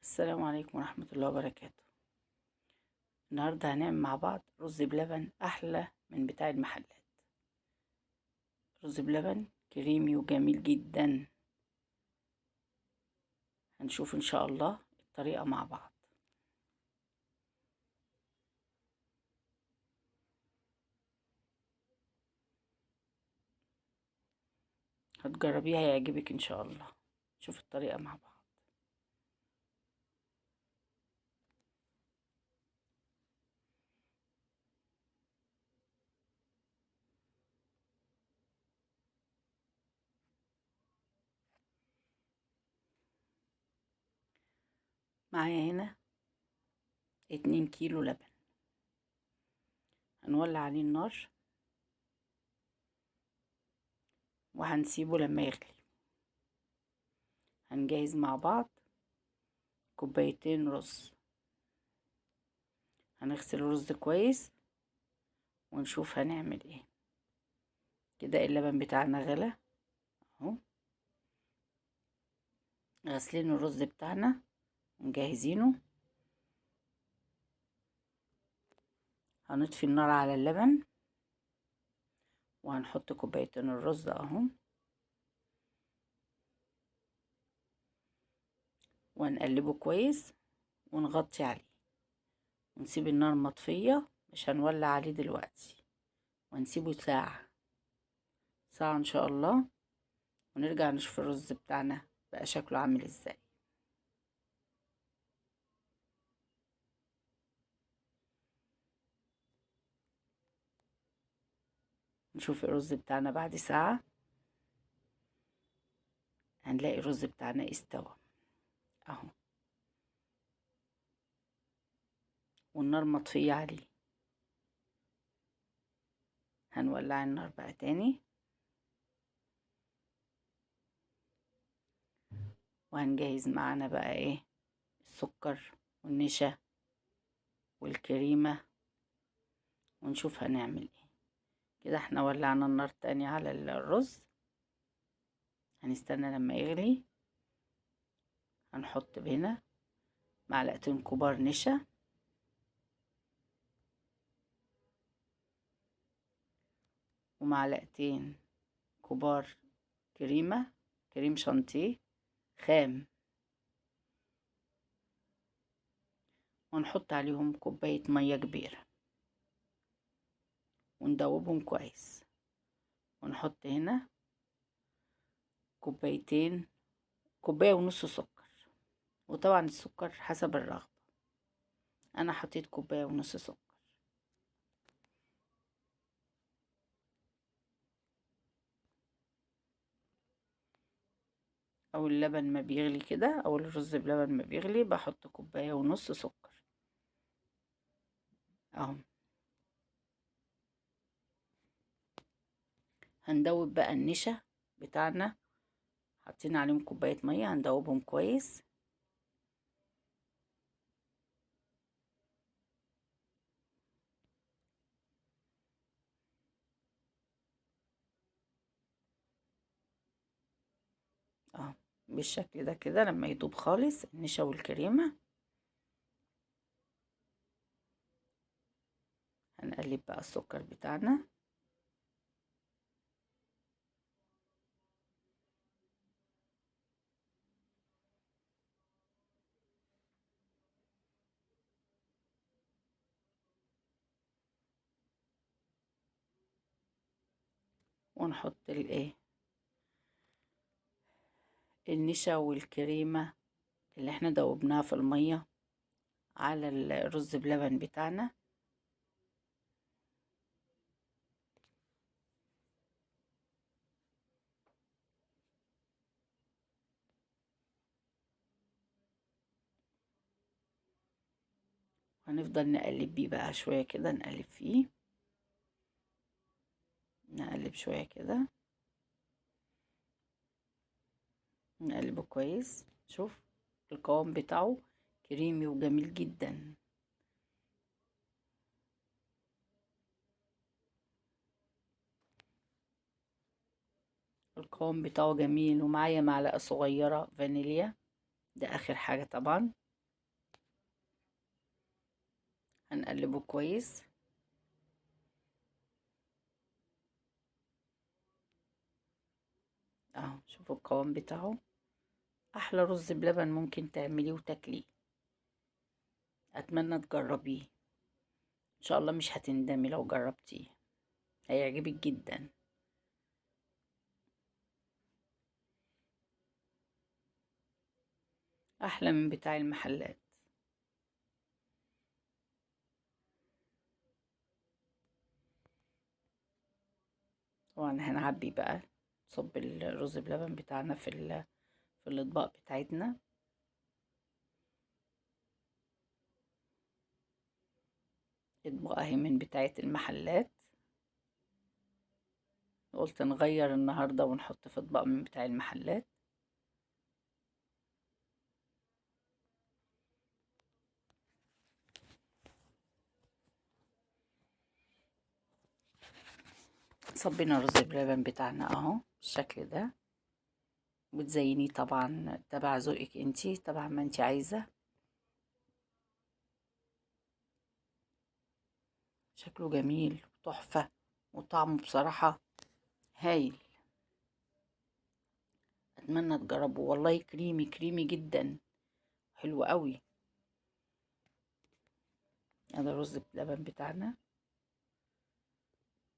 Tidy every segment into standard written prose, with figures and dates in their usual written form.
السلام عليكم ورحمة الله وبركاته. النهاردة هنعمل مع بعض رز بلبن أحلى من بتاع المحلات. رز بلبن كريمي وجميل جدا. هنشوف إن شاء الله الطريقة مع بعض. هتجربيها هيعجبك إن شاء الله. شوف الطريقة مع بعض. معايا هنا 2 كيلو لبن. هنولع عليه النار وهنسيبه لما يغلي. هنجهز مع بعض 2 كوباية رز. هنغسل الرز كويس ونشوف هنعمل ايه. كده اللبن بتاعنا غلى اهو. غسلين الرز بتاعنا ومجهزينه. هنطفي النار على اللبن وهنحط 2 كوباية الرز اهو، وهنقلبه كويس ونغطي عليه ونسيب النار مطفية. مش هنولع عليه دلوقتي، ونسيبه ساعة ان شاء الله، ونرجع نشوف الرز بتاعنا بقى شكله عامل ازاي. نشوف الرز بتاعنا بعد ساعة. هنلاقي الرز بتاعنا استوى اهو، والنار مطفية عليه. هنولع النار بقى تاني وهنجهز معانا بقى ايه، السكر والنشا والكريمة، ونشوف هنعمل ايه. كده احنا ولعنا النار تاني على الرز. هنستنى لما يغلي. هنحط هنا 2 معلقة كبار نشا، و2 معلقة كبار كريم شانتيه خام، ونحط عليهم كوباية مية كبيرة وندوبهم كويس. ونحط هنا كوبايتين، كوباية ونص سكر، وطبعا السكر حسب الرغبة. انا حطيت كوباية ونص سكر. او اللبن ما بيغلي كده، او الرز بلبن ما بيغلي بحط كوباية ونص سكر اهو. هندوب بقى النشا بتاعنا، حاطين عليهم كوباية مية، هندوبهم كويس. اهو بالشكل ده كده. لما يدوب خالص النشا والكريمة هنقلب بقى السكر بتاعنا. ونحط الايه، النشا والكريمة اللي احنا دوبناها في المية على الرز بلبن بتاعنا. هنفضل نقلب بيه بقى شوية كده، نقلب فيه، نقلب شوية كده، نقلبه كويس. شوف القوام بتاعه كريمي وجميل جدا. القوام بتاعه جميل. ومعايا معلقة صغيرة فانيليا، ده اخر حاجة طبعا. هنقلبه كويس. اهو شوفوا القوام بتاعه، احلى رز بلبن ممكن تعمليه وتاكليه. اتمنى تجربيه، ان شاء الله مش هتندمي لو جربتيه، هيعجبك جدا. احلى من بتاع المحلات. طبعا هنعبي بقى، نصب الرز بلبن بتاعنا في الاطباق بتاعتنا. اطباق اهي من بتاعه المحلات، قلت نغير النهارده ونحط في اطباق من بتاع المحلات. صبينا الرز بلبن بتاعنا اهو بالشكل ده، وتزينيه طبعا تبع ذوقك انتي، طبعا ما انتي عايزة. شكله جميل وتحفة، وطعمه بصراحة هايل. اتمنى تجربوا، والله كريمي كريمي جدا، حلو قوي. هذا الرز بلبن بتاعنا،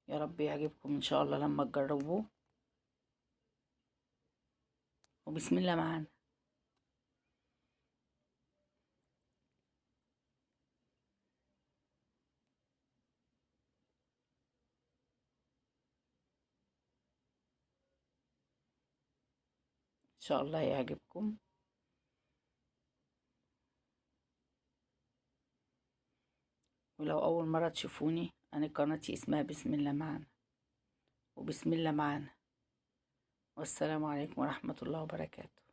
يا رب يعجبكم ان شاء الله لما تجربوه. وبسم الله معانا. ان شاء الله يعجبكم. ولو اول مرة تشوفوني، انا قناتي اسمها بسم الله معانا، وبسم الله معانا. والسلام عليكم ورحمة الله وبركاته.